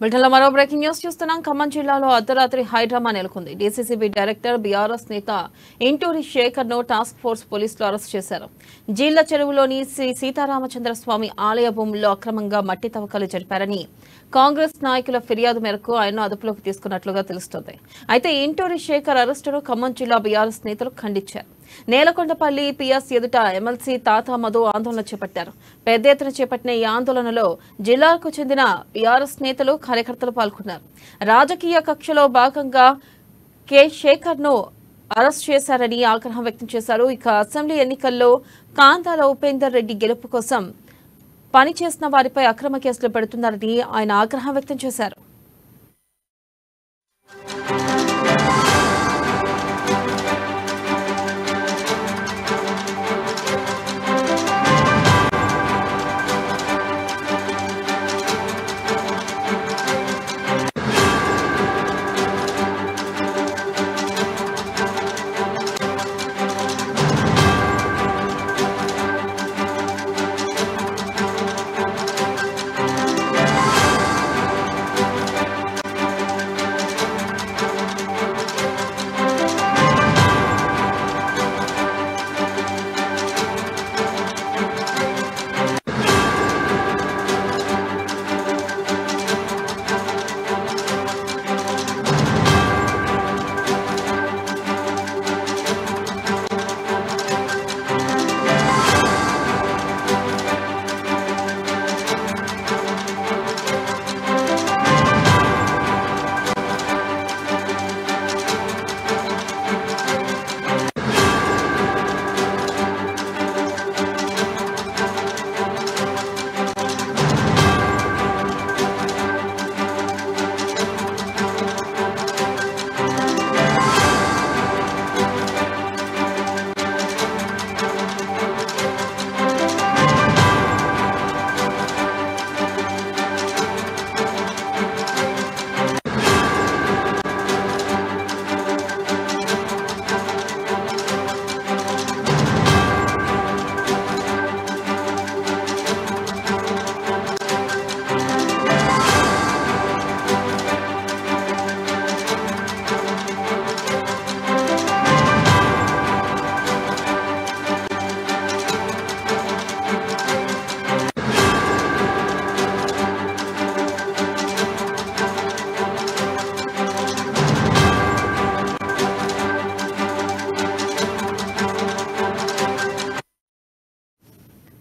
బ్రిటన్లో మరో breaking news చూస్తున్నాం. ఖమ్మం జిల్లాలో అర్ధరాత్రి హైడ్రామా నెలకొంది. డీసీసీబీ డైరెక్టర్ బీఆర్ఎస్ నేత ఇంటూరి శేఖర్ ను టాస్క్ ఫోర్స్ పోలీసులు అరెస్ట్ చేశారు. జీళ్ల చెరువులోని శ్రీ సీతారామచంద్ర స్వామి ఆలయ భూముల్లో అక్రమంగా మట్టి తవ్వకాలు జరిపారని కాంగ్రెస్ నాయకుల ఫిర్యాదు మేరకు ఆయన్ను అదుపులోకి తీసుకున్నట్లుగా తెలుస్తోంది. అయితే ఇంటూరి శేఖర్ అరెస్టును ఖమ్మం జిల్లా బీఆర్ఎస్ నేతలు ఖండించారు. నేలకొండపల్లి పిఎస్ ఎదుట ఎమ్మెల్సీ తాతా మధు ఆందోళన చేపట్టారు. పెద్ద ఎత్తున చేపట్టిన ఈ ఆందోళనలో జిల్లాకు చెందిన బీఆర్ఎస్ నేతలు కార్యకర్తలు పాల్గొన్నారు. రాజకీయ కక్షలో భాగంగా కె శేఖర్ ను అరెస్ట్ చేశారని ఆగ్రహం వ్యక్తం చేశారు. ఇక అసెంబ్లీ ఎన్నికల్లో కాంతాల ఉపేందర్ రెడ్డి గెలుపు కోసం పనిచేసిన వారిపై అక్రమ కేసులు పెడుతున్నారని ఆయన ఆగ్రహం వ్యక్తం చేశారు.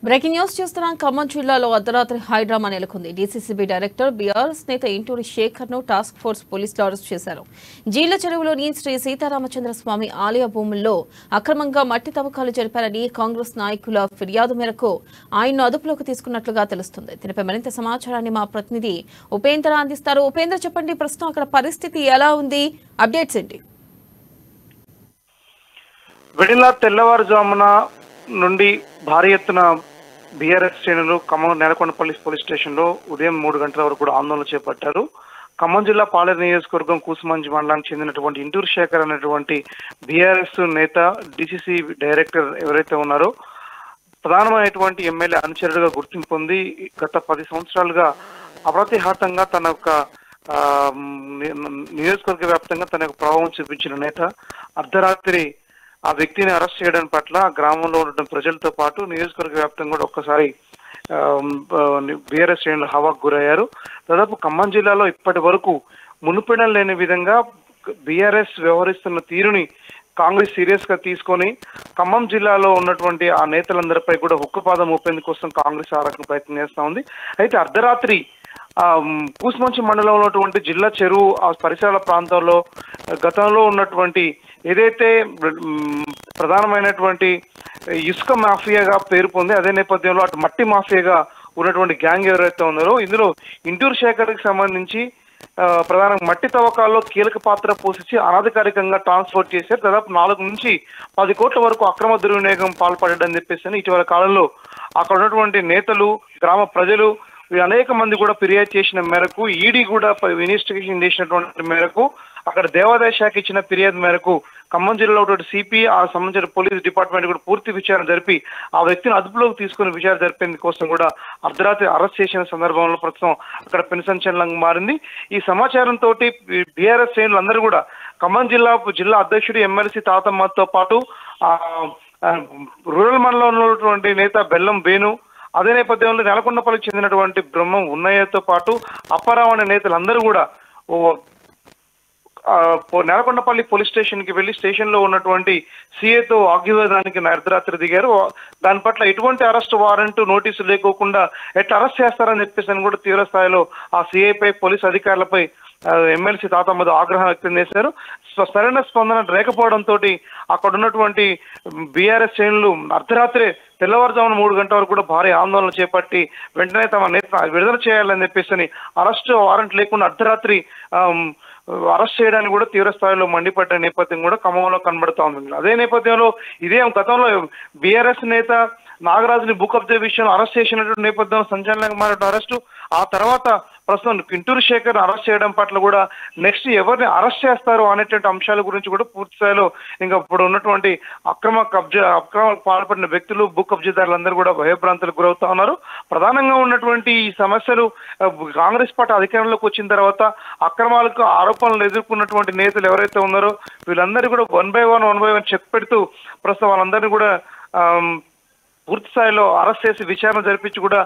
బ్రేకింగ్ న్యూస్ చూస్తున్నాం. ఖమ్మం జిల్లాలో అర్ధరాత్రి హైడ్రామా నెలకొంది. డీసీసీబీ డైరెక్టర్ బీఆర్ఎస్ నేత ఇంటూరి శేఖర్ ను టాస్క్ ఫోర్స్ పోలీసులు అరెస్ట్ చేశారు. జీళ్ల చెరువులోని శ్రీ సీతారామచంద్ర స్వామి ఆలయ భూముల్లో అక్రమంగా మట్టి తవ్వకాలు జరిపారని కాంగ్రెస్ నాయకుల ఫిర్యాదు మేరకు ఆయన్ను అదుపులోకి తీసుకున్నట్లుగా తెలుస్తుంది. దీనిపై మరింత సమాచారాన్ని మా ప్రతినిధి ఉపేంద్ర అందిస్తారు. ఉపేంద్ర, చెప్పండి, ప్రస్తుతం అక్కడ పరిస్థితి ఎలా ఉంది? అప్డేట్స్ ఏంటి? విడిలా తెల్లవారుజామున నుండి భారీ ఎత్తున బీఆర్ఎస్ శ్రేణులు ఖమ్మం నేలకొండపల్లి పోలీస్ స్టేషన్ లో ఉదయం 3 గంటల వరకు కూడా ఆందోళన చేపట్టారు. ఖమ్మం జిల్లా పాలేరు నియోజకవర్గం కూసుమంచి మండలానికి చెందినటువంటి ఇంటూరి శేఖర్ అనేటువంటి బీఆర్ఎస్ నేత డీసీసీ డైరెక్టర్ ఎవరైతే ఉన్నారో ప్రధానమైనటువంటి ఎమ్మెల్యే అనుచరుడుగా గుర్తింపు పొంది గత 10 సంవత్సరాలుగా అప్రతిహతంగా తన యొక్క నియోజకవర్గ వ్యాప్తంగా తన యొక్క ప్రభావం చూపించిన నేత అర్ధరాత్రి ఆ వ్యక్తిని అరెస్ట్ చేయడం పట్ల గ్రామంలో ఉన్న ప్రజలతో పాటు నియోజకవర్గ వ్యాప్తంగా కూడా ఒక్కసారి బీఆర్ఎస్ శ్రేణులు హవాకు గురయ్యారు. దాదాపు ఖమ్మం జిల్లాలో ఇప్పటి వరకు మునుపెన్నడూ లేని విధంగా బీఆర్ఎస్ వ్యవహరిస్తున్న తీరుని కాంగ్రెస్ సీరియస్ గా తీసుకొని ఖమ్మం జిల్లాలో ఉన్నటువంటి ఆ నేతలందరిపై కూడా ఉక్కుపాదం మోపేందుకు కోసం కాంగ్రెస్ ఆ రకంగా ప్రయత్నం చేస్తా ఉంది. అయితే అర్ధరాత్రి కూసుమంచి మండలంలో ఉన్నటువంటి జిల్లా చెరువు ఆ పరిసరాల ప్రాంతాల్లో గతంలో ఉన్నటువంటి ఏదైతే ప్రధానమైనటువంటి ఇసుక మాఫియాగా పేరు పొంది అదే నేపథ్యంలో అటు మట్టి మాఫియాగా ఉన్నటువంటి గ్యాంగ్ ఎవరైతే ఉన్నారో ఇందులో ఇంటూరి శేఖర్కి సంబంధించి ప్రధానంగా మట్టి తవ్వకాల్లో కీలక పాత్ర పోషించి అనధికారికంగా ట్రాన్స్పోర్ట్ చేశారు. దాదాపు 4 నుంచి 10 కోట్ల వరకు అక్రమ దుర్వినియోగం పాల్పడ్డని చెప్పేసి ఇటీవల కాలంలో అక్కడ ఉన్నటువంటి నేతలు, గ్రామ ప్రజలు అనేక మంది కూడా ఫిర్యాదు చేసిన మేరకు ఈడీ కూడా ఇన్వెస్టిగేషన్ చేసినటువంటి మేరకు అక్కడ దేవాదాయ శాఖ ఇచ్చిన ఫిర్యాదు మేరకు ఖమ్మం జిల్లాలో సిపి ఆ సంబంధించిన పోలీస్ డిపార్ట్మెంట్ కూడా పూర్తి విచారణ జరిపి ఆ వ్యక్తిని అదుపులోకి తీసుకుని విచారణ జరిపేందుకోసం కూడా అర్ధరాత్రి అరెస్ట్ చేసిన సందర్భంలో ప్రస్తుతం అక్కడ పెను సంచలనంగా మారింది. ఈ సమాచారంతో బీఆర్ఎస్ శ్రేణులు అందరూ కూడా ఖమ్మం జిల్లా అధ్యక్షుడు ఎమ్మెల్సీ తాతమ్మతో పాటు రూరల్ మండలంలో ఉన్నటువంటి నేత బెల్లం వేణు, అదే నేపథ్యంలో నెలకొండపల్లికి చెందినటువంటి బ్రహ్మం ఉన్నయ్యతో పాటు అప్పారావు అనే నేతలందరూ కూడా నెలకొండపల్లి పోలీస్ స్టేషన్ కి వెళ్లి స్టేషన్ లో ఉన్నటువంటి సీఏతో వాగ్వివాదానికి అర్ధరాత్రి దిగారు. దాని పట్ల ఎటువంటి అరెస్ట్ వారెంట్ నోటీసు లేకోకుండా ఎట్లా అరెస్ట్ చేస్తారని చెప్పేసి కూడా తీవ్ర స్థాయిలో ఆ సీఐపై పోలీసు అధికారులపై ఎమ్మెల్సీ తాతమ్మదు ఆగ్రహం వ్యక్తం చేశారు. సరైన స్పందన లేకపోవడంతో అక్కడ ఉన్నటువంటి బీఆర్ఎస్ శ్రేణులు అర్ధరాత్రి తెల్లవారుజామున 3 గంటల వరకు కూడా భారీ ఆందోళన చేపట్టి వెంటనే తమ నేత విడుదల చేయాలని చెప్పేసి అరెస్ట్ వారెంట్ లేకుండా అర్ధరాత్రి అరెస్ట్ చేయడానికి కూడా తీవ్ర స్థాయిలో మండిపడ్డ నేపథ్యం కూడా ఖమ్మంలో కనబడుతూ ఉంది. అదే నేపథ్యంలో ఇదే గతంలో బీఆర్ఎస్ నేత నాగరాజుని భూ కబ్జా విషయంలో అరెస్ట్ చేసినటువంటి నేపథ్యంలో సంచలనంగా మారిన అరెస్టు, ఆ తర్వాత ప్రస్తుతం కింటూరు శేఖర్ అరెస్ట్ చేయడం పట్ల కూడా నెక్స్ట్ ఎవరిని అరెస్ట్ చేస్తారు అనేటువంటి అంశాల గురించి కూడా పూర్తి స్థాయిలో ఇంకా ఇప్పుడు ఉన్నటువంటి అక్రమాలకు పాల్పడిన వ్యక్తులు భూ కబ్జాదారులందరూ కూడా భయభ్రాంతులకు గురవుతా ఉన్నారు. ప్రధానంగా ఉన్నటువంటి ఈ సమస్యలు కాంగ్రెస్ పార్టీ అధికారంలోకి వచ్చిన తర్వాత అక్రమాలకు ఆరోపణలు ఎదుర్కొన్నటువంటి నేతలు ఎవరైతే ఉన్నారో వీళ్ళందరూ కూడా వన్ బై వన్ చెక్ పెడుతూ ప్రస్తుతం వాళ్ళందరినీ కూడా పూర్తి స్థాయిలో అరెస్ట్ చేసి విచారణ జరిపించి కూడా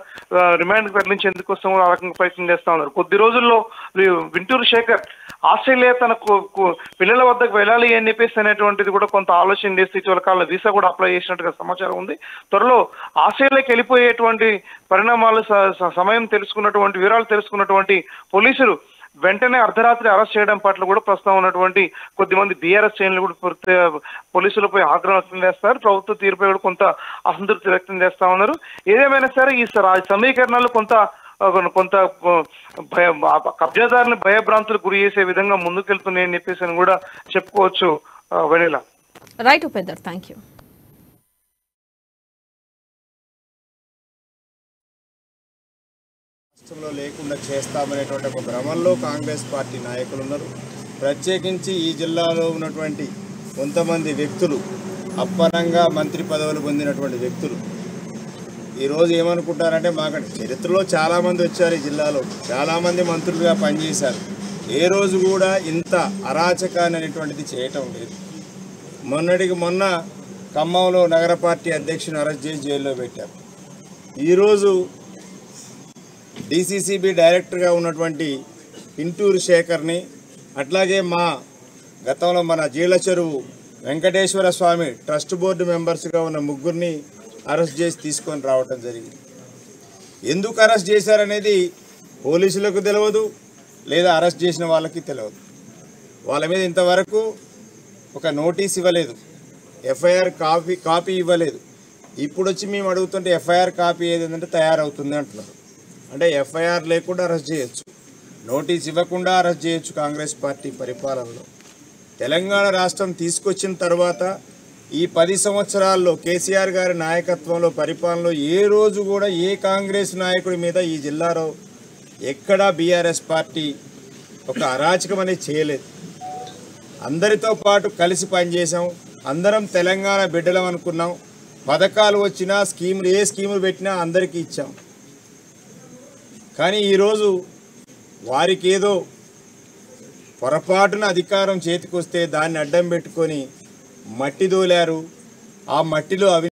రిమాండ్కి తరలించేందుకోసం కూడా ఆ రకంగా ప్రయత్నం చేస్తా ఉన్నారు. కొద్ది రోజుల్లో కింటూరు శేఖర్ ఆస్ట్రేలియా తన పిల్లల వద్దకు వెళ్ళాలి అని చెప్పేసి అనేటువంటిది కూడా కొంత ఆలోచన చేసి ఇటీవల కాలంలో వీసా కూడా అప్లై చేసినట్టుగా సమాచారం ఉంది. త్వరలో ఆస్ట్రేలియాకి వెళ్ళిపోయేటువంటి పరిణామాలు సమయం తెలుసుకున్నటువంటి వివరాలు తెలుసుకున్నటువంటి పోలీసులు వెంటనే అర్ధరాత్రి అరెస్ట్ చేయడం పట్ల కూడా ప్రస్తుతం ఉన్నటువంటి కొద్దిమంది బీఆర్ఎస్ శ్రేణులు కూడా పోలీసులపై ఆగ్రహం వ్యక్తం చేస్తారు. ప్రభుత్వ తీరుపై కూడా కొంత అసంతృప్తి వ్యక్తం చేస్తా ఉన్నారు. ఏదేమైనా సరే ఈ సమీకరణలు కొంత కబ్జాదారుని భయభ్రాంతులకు గురి చేసే విధంగా ముందుకెళ్తున్నాయని చెప్పేసి కూడా చెప్పుకోవచ్చు. Vanilla right Upender, thank you. రాష్ట్రంలో లేకుండా చేస్తామనేటువంటి ఒక భ్రమంలో కాంగ్రెస్ పార్టీ నాయకులు ఉన్నారు. ప్రత్యేకించి ఈ జిల్లాలో ఉన్నటువంటి కొంతమంది వ్యక్తులు, అప్పనంగా మంత్రి పదవులు పొందినటువంటి వ్యక్తులు ఈరోజు ఏమనుకుంటారంటే మాకు చరిత్రలో చాలామంది వచ్చారు, ఈ జిల్లాలో చాలామంది మంత్రులుగా పనిచేశారు, ఏ రోజు కూడా ఇంత అరాచకాన్ని అనేటువంటిది చేయటం లేదు. మొన్నటికి మొన్న ఖమ్మంలో నగర పార్టీ అధ్యక్షుని అరెస్ట్ చేసి జైల్లో పెట్టారు. ఈరోజు డీసీసీబీ డైరెక్టర్గా ఉన్నటువంటి కింటూరు శేఖర్ని, అట్లాగే మా గతంలో మన జీళ్ల చెరువు వెంకటేశ్వర స్వామి ట్రస్ట్ బోర్డు మెంబర్స్గా ఉన్న ముగ్గురిని అరెస్ట్ చేసి తీసుకొని రావటం జరిగింది. ఎందుకు అరెస్ట్ చేశారనేది పోలీసులకు తెలియదు, లేదా అరెస్ట్ చేసిన వాళ్ళకి తెలియదు. వాళ్ళ మీద ఇంతవరకు ఒక నోటీస్ ఇవ్వలేదు, ఎఫ్ఐఆర్ కాపీ ఇవ్వలేదు. ఇప్పుడు వచ్చి మేము అడుగుతుంటే ఎఫ్ఐఆర్ కాపీ ఏదంటే తయారవుతుంది అంటున్నారు. అంటే ఎఫ్ఐఆర్ లేకుండా అరెస్ట్ చేయొచ్చు, నోటీస్ ఇవ్వకుండా అరెస్ట్ చేయొచ్చు. కాంగ్రెస్ పార్టీ పరిపాలనలో తెలంగాణ రాష్ట్రం తీసుకొచ్చిన తర్వాత ఈ 10 సంవత్సరాల్లో కేసీఆర్ గారి నాయకత్వంలో పరిపాలనలో ఏ రోజు కూడా ఏ కాంగ్రెస్ నాయకుడి మీద ఈ జిల్లాలో ఎక్కడా బీఆర్ఎస్ పార్టీ ఒక అరాచకం అనేది చేయలేదు. అందరితో పాటు కలిసి పనిచేసాం, అందరం తెలంగాణ బిడ్డలం అనుకున్నాం. పథకాలు వచ్చినా స్కీములు ఏ స్కీములు పెట్టినా అందరికీ ఇచ్చాం. కానీ ఈరోజు వారికి ఏదో పొరపాటున అధికారం చేతికొస్తే దాన్ని అడ్డం పెట్టుకొని మట్టి దోలారు. ఆ మట్టిలో